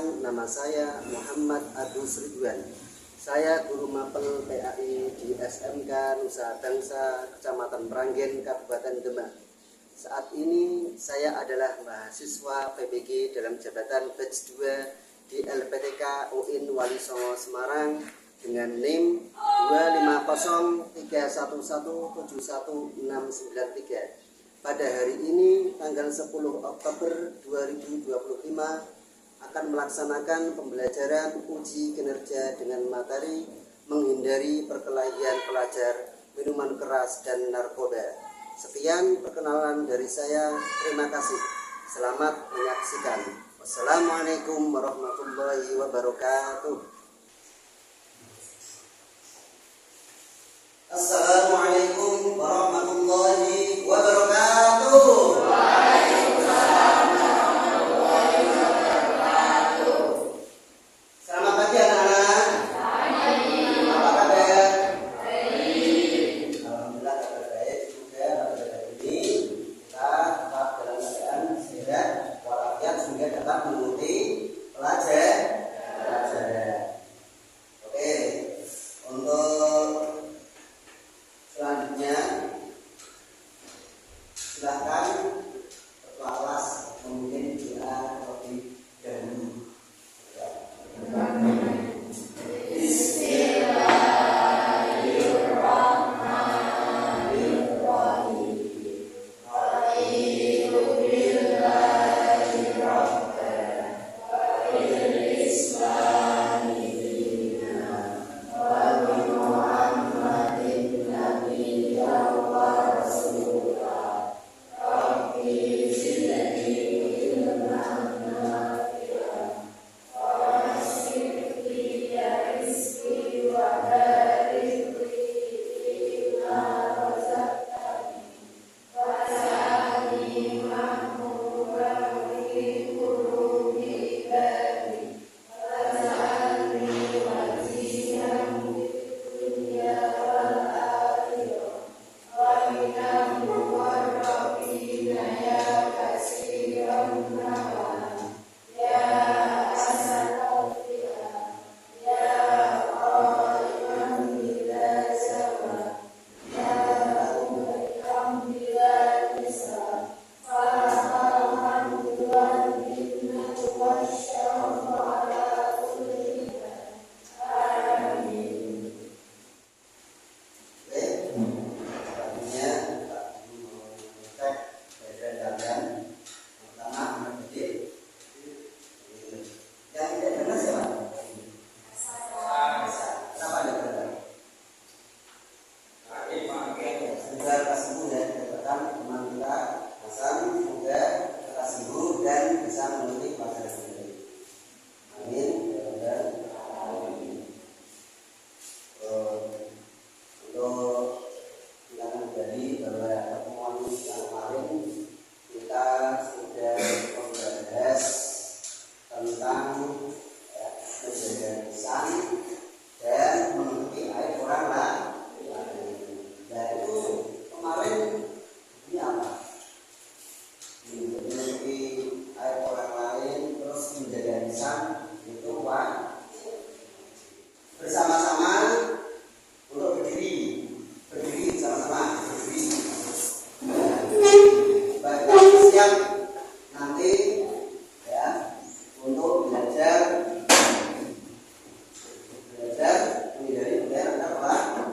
Perkenalkan, nama saya Muhammad Agus Ridwan. Saya guru mapel PAI di SMK Nusa Bangsa, Kecamatan Meranggen, Kabupaten Demak. Saat ini saya adalah mahasiswa PPG dalam jabatan batch 2 di LPTK UIN Wali Songo Semarang dengan NIM 25031171693. Pada hari ini tanggal 10 Oktober 2025 akan melaksanakan pembelajaran uji kinerja dengan materi menghindari perkelahian pelajar, minuman keras dan narkoba. Sekian perkenalan dari saya, terima kasih. Selamat menyaksikan. Wassalamualaikum warahmatullahi wabarakatuh. Assalamualaikum warahmatullahi wabarakatuh. Waalaikumsalam warahmatullahi wabarakatuh. Selamat pagi anak-anak. Apa kabar? Baik. Alhamdulillah kabar baik. Semoga pada hari ini kita tetap dalam keadaan sehat walafiat sehingga dapat mengikuti pelajaran. Oke. Untuk selanjutnya, silakan ketua kelas memimpin doa terlebih dahulu. Bersama-sama untuk berdiri sama-sama siap nanti ya untuk belajar menghindari perkelahian antar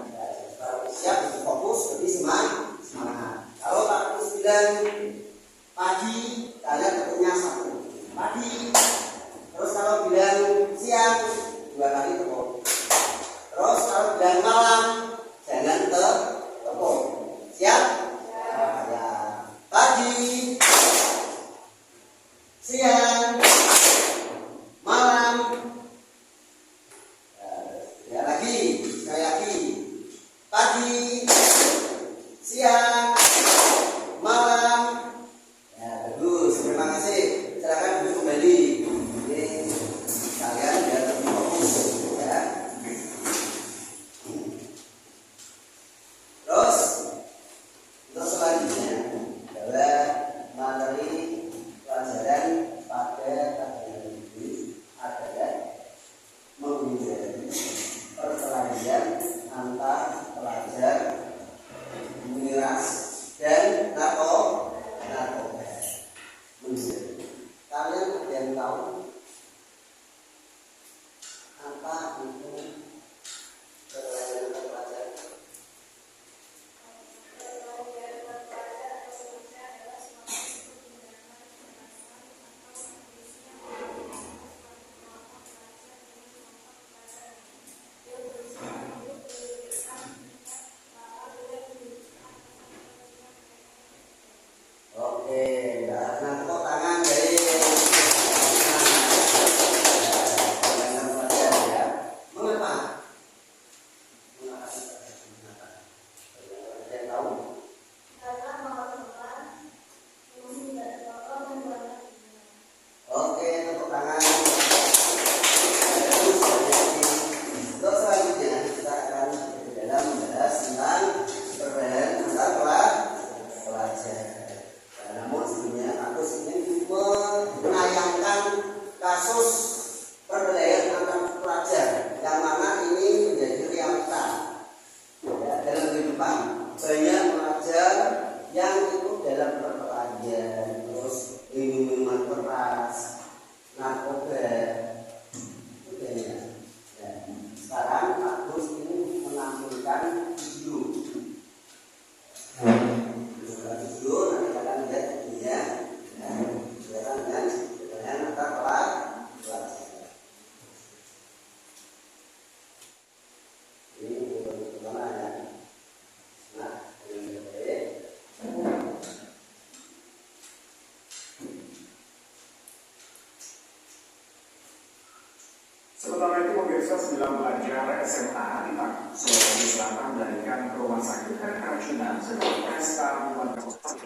Sementara itu pemirsa 9 pelajar SMA di Tangerang, Sulawesi Selatan melarikan ke rumah sakit karena keracunan setelah pesta minuman keras.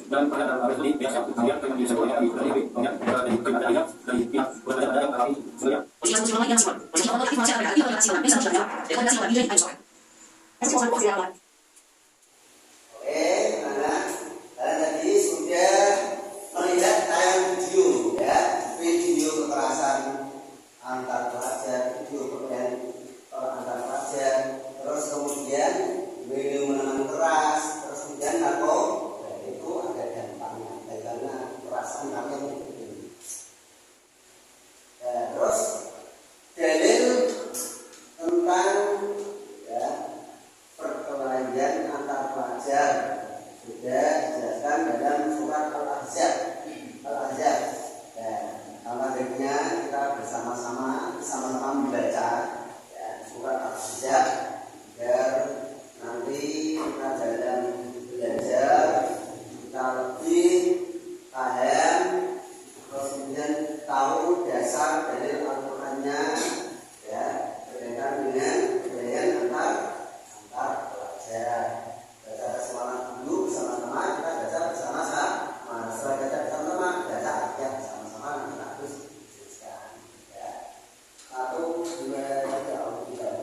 Dan pada hari ini biasa kemudian yang disebutnya dari pihak berada yang alami sebenarnya. Kalian tadi sudah melihat tayangan video, ya, video kekerasan antar pelajar, video perkelahian antar pelajar, terus kemudian minuman keras, terus kemudian narkoba, itu ada dampaknya karena perasaan kalian itu. Terus dalil tentang, ya, perkelahian antar pelajar sudah dijelaskan dalam surat Al-Ahzab. Alhamdulillah kita bersama-sama membaca, ya, surat Al-Ahzab agar nanti kita dalam belajar kita lebih paham, terus kemudian tahu dasar dari Al-Qur'annya, ya, berkaitan dengan perkelahian antar pelajar. Baca semangat dulu bersama-sama, kita baca bersama-sama. Setelah baca bersama-sama, baca ayat bersama-sama, nanti kita harus teruskan, ya. 1, 2, 3,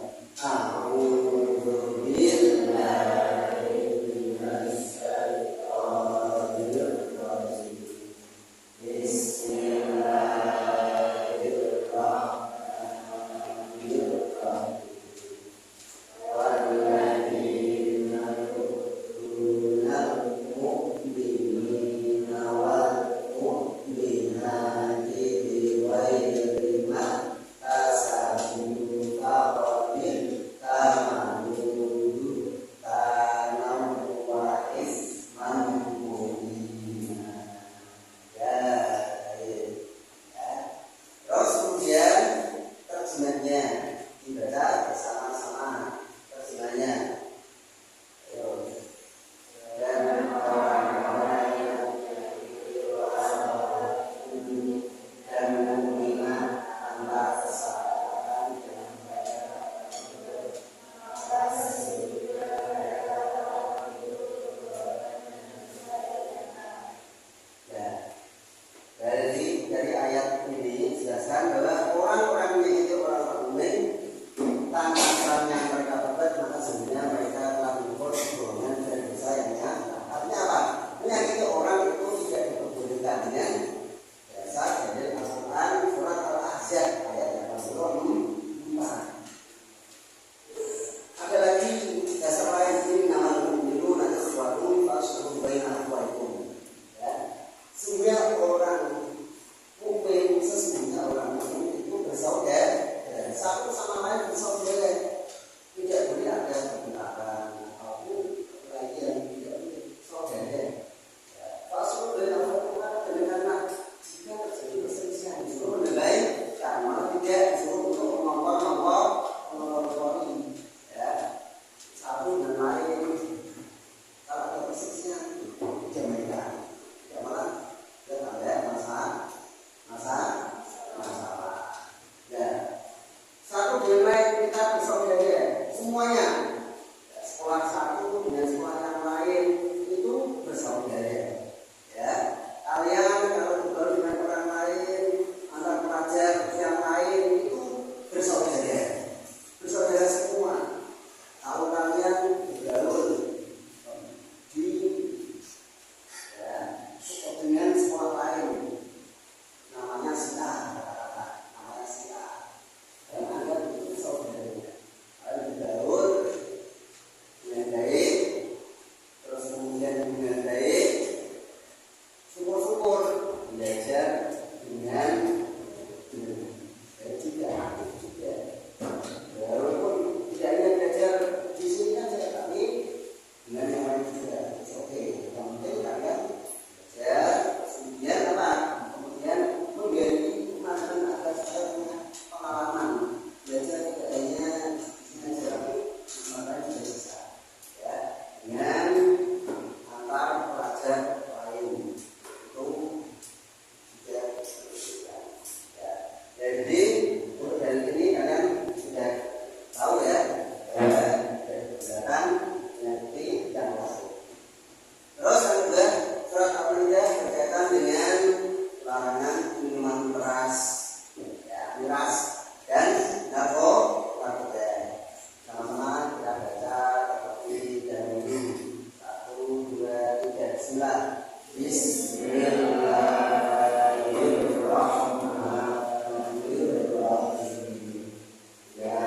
Kalian kalau bergaul dengan orang lain, antar pelajar yang lain, dan narkoba. Sama-sama kita baca terlebih dahulu. 1, 2, 3, bismillah. Bismillahirrahmanirrahim. Ya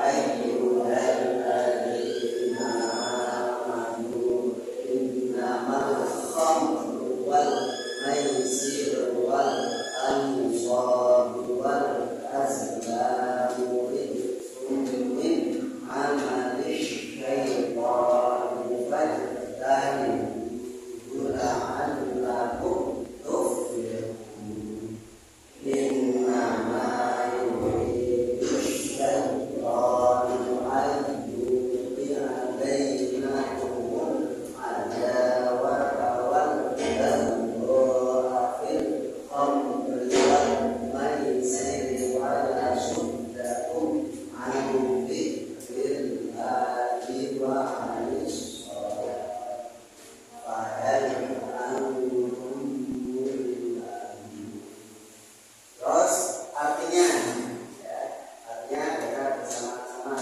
ayyuhalladzina amanu innamal khamru wal maisiru wal ansabu wal azlamu rijsun min amali syaitani fajtanibuhu la'allakum tuflihun. Innama yuridu syaitanu an yuqi'a bainakumul adawata wal baghdha'a fil khamri wal maisiri wa yasuddakum an dzikrillahi wa anis shalah. Fahal antum muntahun. Terus artinya, ya, artinya kita bersama-sama.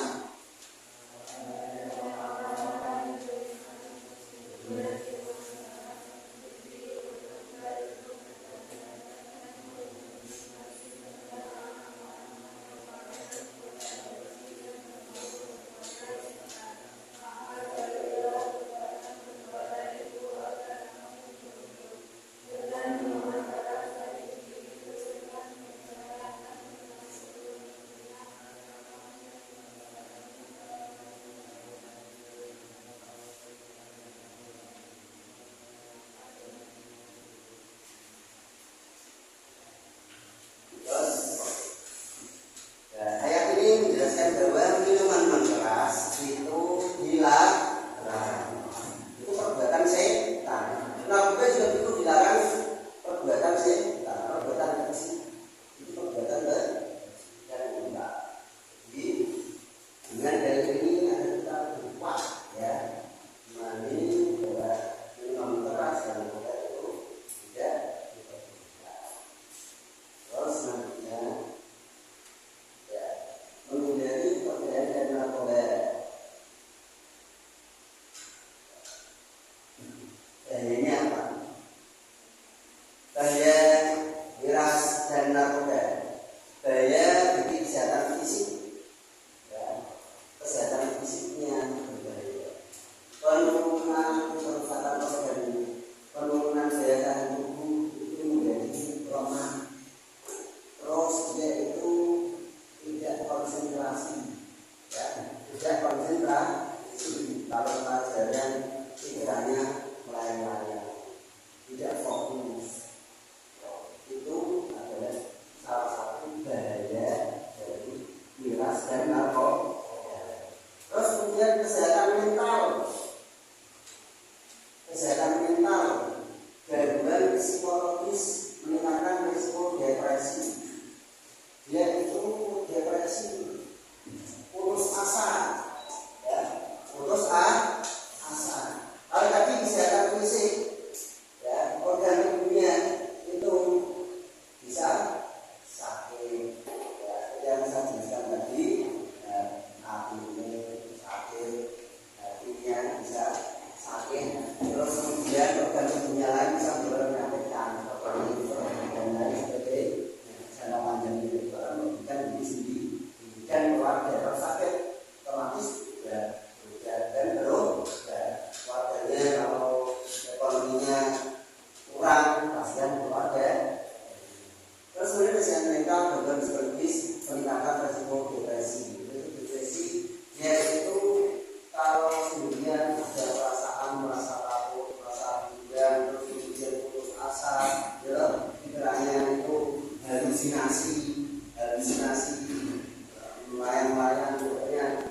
Ayat ini menjelaskan bahwa minuman keras itu dilarang. Itu perbuatan setan. Narkoba juga itu dilarang, perbuatan setan, perbuatan keji. Itu perbuatan yang enggak. Jadi dengan dalil ini ada kita berkuat, ya, mani bahwa minuman keras dan narkoba itu tidak diperbolehkan. Terus nantinya menghindari perbedaan dan narkoba. Bahayanya apa? Bahaya miras dan narkoba. Bahaya bagi kesehatan fisik, ya, kesehatan fisiknya berbahaya. Penurunan kerusakan organ, penurunan daya tahan tubuh itu menjadi lemah. Terus dia itu tidak konsentrasi, ya, tidak konsentrasi. Kalau pelajaran pikirannya melayang-layang, tidak fokus. Itu adalah salah satu bahaya dari miras dan narkoba. Terus kemudian kesehatan mental, gangguan psikologis meningkatkan risiko depresi. Dia itu depresi, putus asa, ya, putus asa. Kalau tadi kesehatan fisik, ya, organ tubuhnya itu bisa sakit, ya, yang saya jelaskan tadi, ya, hatinya sakit, hatinya bisa sakit. Terus kemudian organ tubuhnya lain bisa penyakit kanker dan lain sebagainya. Jangka panjang itu bukan diri sendiri dan keluarga. Kalau sakit otomatis dan belum keluarganya, kalau ekonominya kurang kasihan keluarga. Terus kemudian kesehatan mental, gangguan psikologis, peningkatan risiko depresi. Depresi dia itu kalau kemudian ada perasaan merasa takut, merasa bimbang, terus kemudian putus asa, ya, pikirannya itu halusinasi, melayang-layang, pokoknya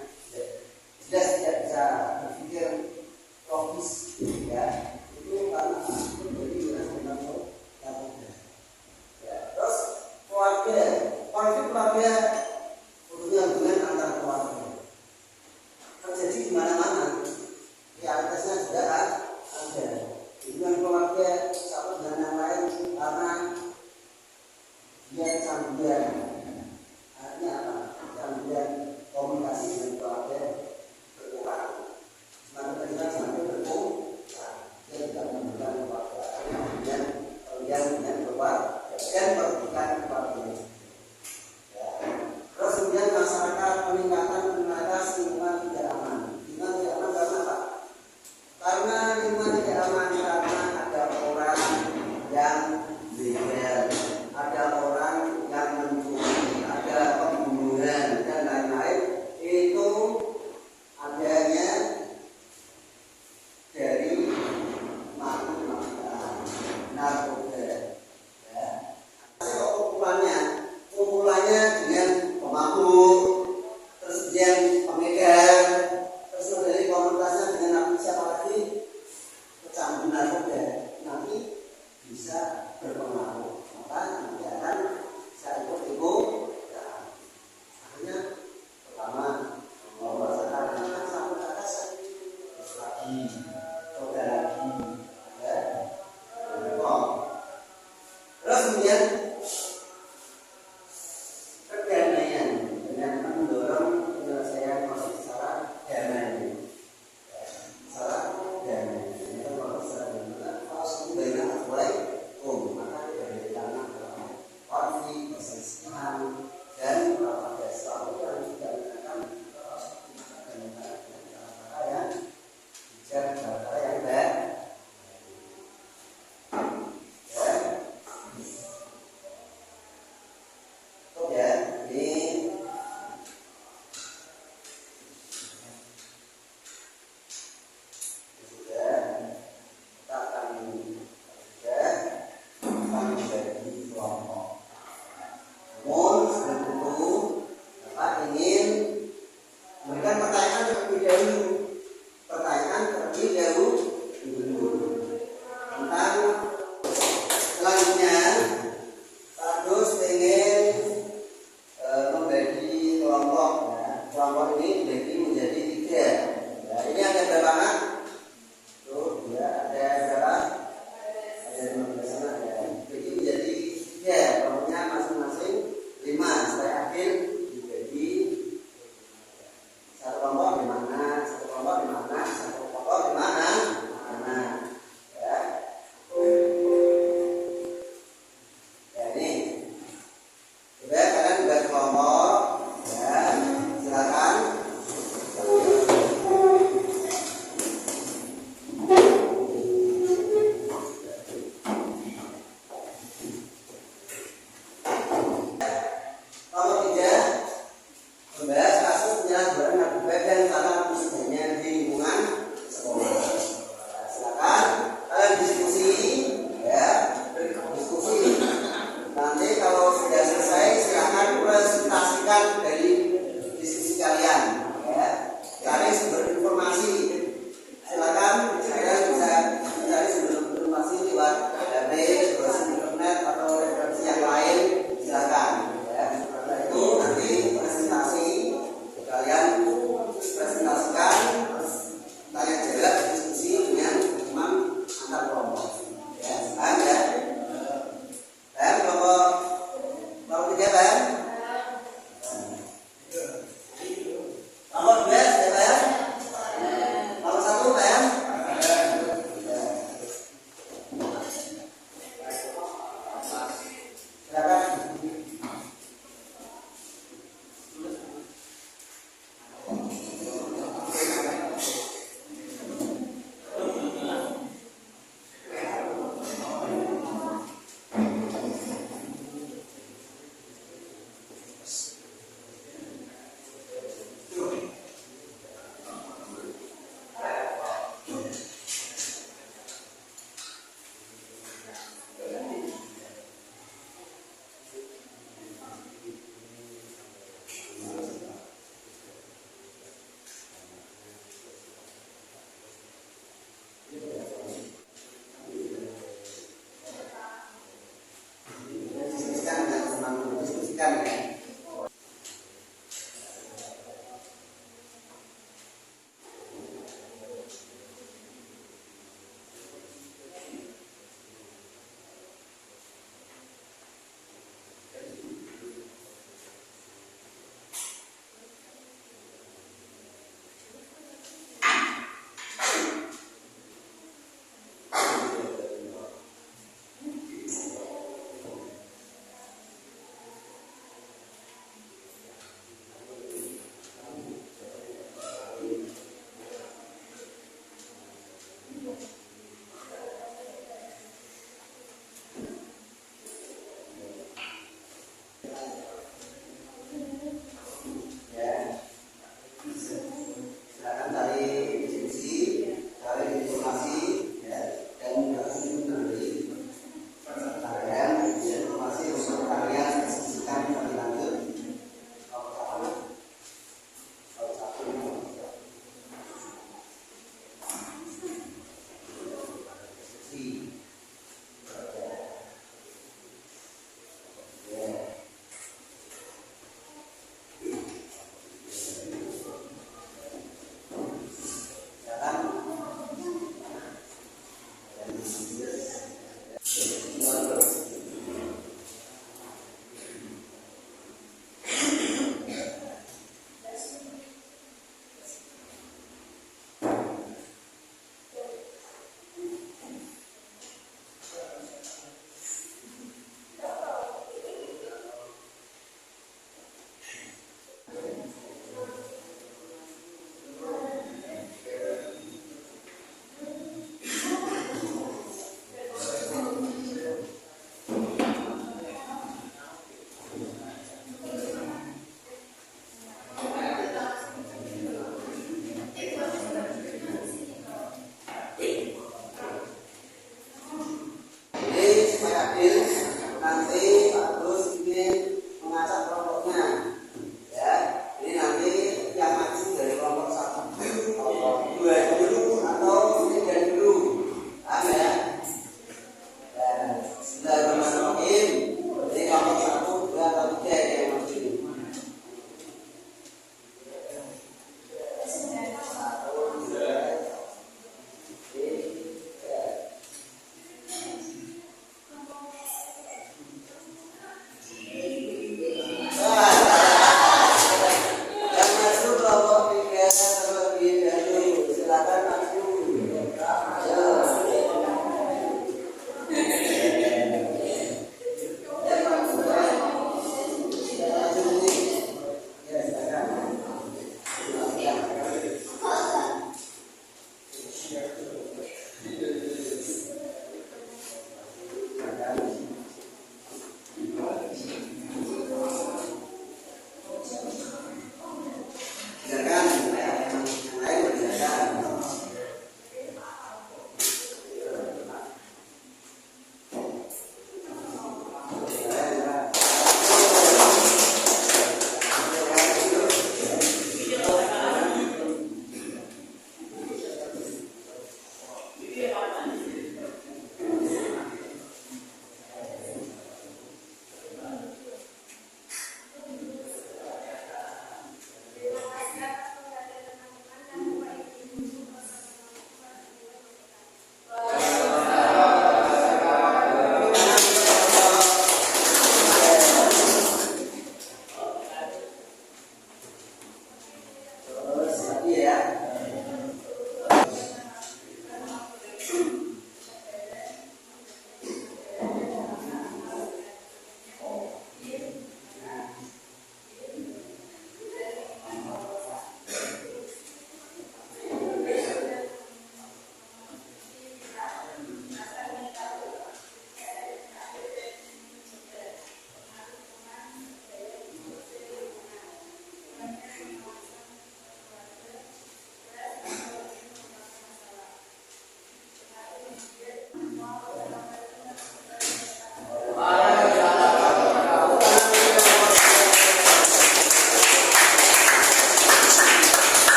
jelas tidak bisa berpikir logis, ya, itu karena itu jadi narkoba. Ya, terus konflik keluarga, khususnya hubungan antar keluarga terjadi di mana-mana. Realitasnya juga ada hubungan keluarga satu dengan yang lain karena dia kecanduan masukan dari diskusi kalian.